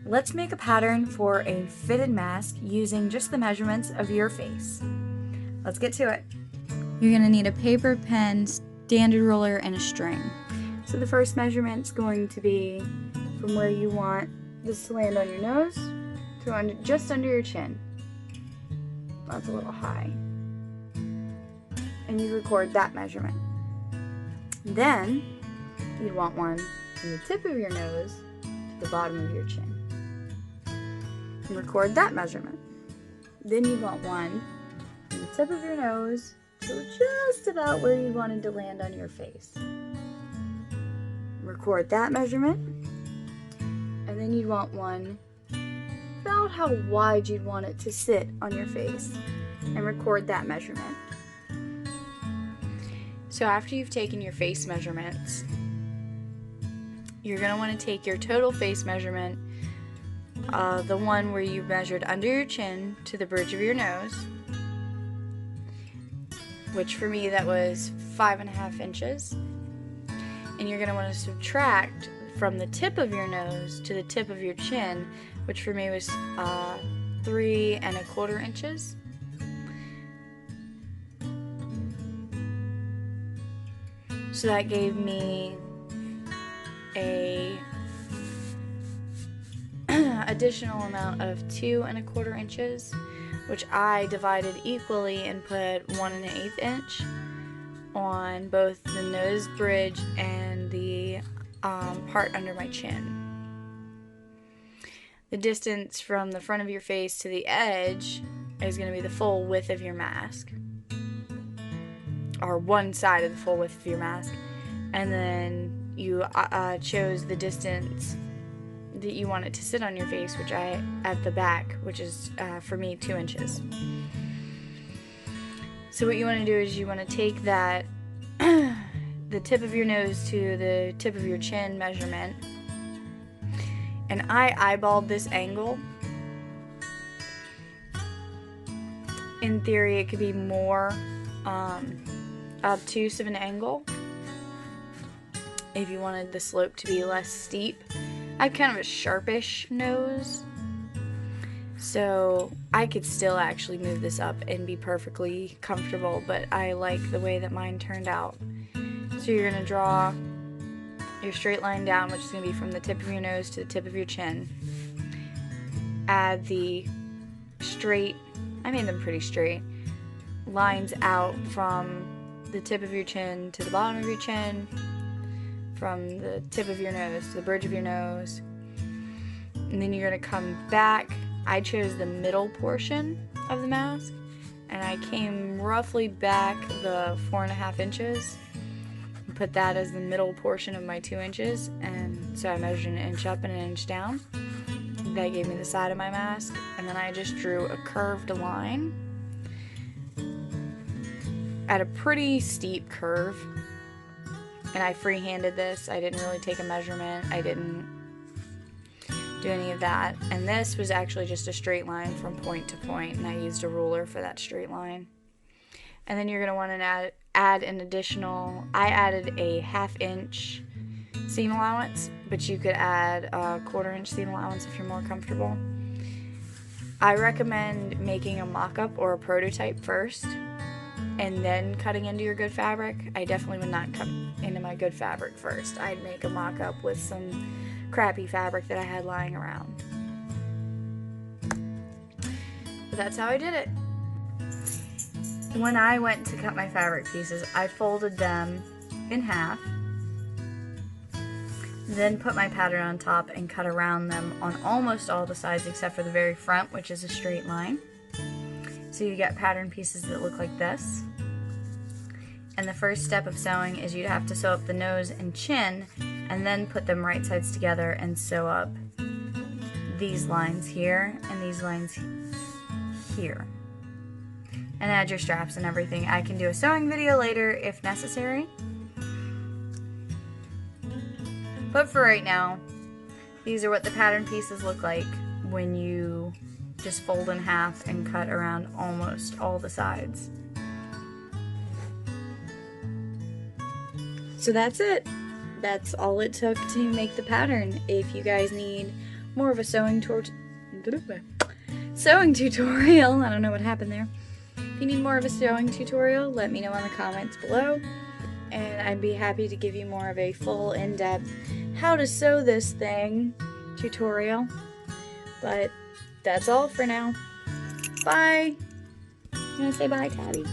Let's make a pattern for a fitted mask using just the measurements of your face. Let's get to it. You're going to need a paper, pen, standard ruler, and a string. So the first measurement's going to be from where you want this to land on your nose to just under your chin. That's a little high. And you record that measurement. Then you'd want one from the tip of your nose to the bottom of your chin. And record that measurement. Then you want one from the tip of your nose to just about where you wanted to land on your face. Record that measurement. And then you'd want one about how wide you'd want it to sit on your face. And record that measurement. So after you've taken your face measurements, you're going to want to take your total face measurement, the one where you measured under your chin to the bridge of your nose, which for me that was 5.5 inches. And you're going to want to subtract from the tip of your nose to the tip of your chin, which for me was 3.25 inches. So that gave me a additional amount of 2.25 inches, which I divided equally and put 1.1/8 inch on both the nose bridge and the part under my chin. The distance from the front of your face to the edge is going to be the full width of your mask, or one side of the full width of your mask, and then you chose the distance that you want it to sit on your face, which I at the back, which is for me 2 inches. So what you want to do is you want to take that the tip of your nose to the tip of your chin measurement, and I eyeballed this angle. In theory it could be more obtuse of an angle if you wanted the slope to be less steep. I have kind of a sharpish nose, so I could still actually move this up and be perfectly comfortable, but I like the way that mine turned out. So you're going to draw your straight line down, which is going to be from the tip of your nose to the tip of your chin. Add the straight, I made them pretty straight, lines out from the tip of your chin to the bottom of your chin, from the tip of your nose to the bridge of your nose, and then you're going to come back. I chose the middle portion of the mask, and I came roughly back the 4.5 inches and put that as the middle portion of my 2 inches, and so I measured 1 inch up and 1 inch down. That gave me the side of my mask, and then I just drew a curved line at a pretty steep curve. And I freehanded this. I didn't really take a measurement. I didn't do any of that. And this was actually just a straight line from point to point, and I used a ruler for that straight line. And then you're going to want to add an additional, I added a 1/2 inch seam allowance, but you could add a 1/4 inch seam allowance if you're more comfortable. I recommend making a mock-up or a prototype first, and then cutting into your good fabric. I definitely would not cut into my good fabric first. I'd make a mock-up with some crappy fabric that I had lying around. But that's how I did it. When I went to cut my fabric pieces, I folded them in half, then put my pattern on top and cut around them on almost all the sides except for the very front, which is a straight line. So you get pattern pieces that look like this. And the first step of sewing is you'd have to sew up the nose and chin, and then put them right sides together and sew up these lines here and these lines here. And add your straps and everything. I can do a sewing video later if necessary. But for right now, these are what the pattern pieces look like when you just fold in half and cut around almost all the sides. So that's it. That's all it took to make the pattern. If you guys need more of a sewing tutorial, I don't know what happened there. If you need more of a sewing tutorial, let me know in the comments below, and I'd be happy to give you more of a full, in-depth how to sew this thing tutorial. But that's all for now. Bye. I'm gonna say bye, Tabby.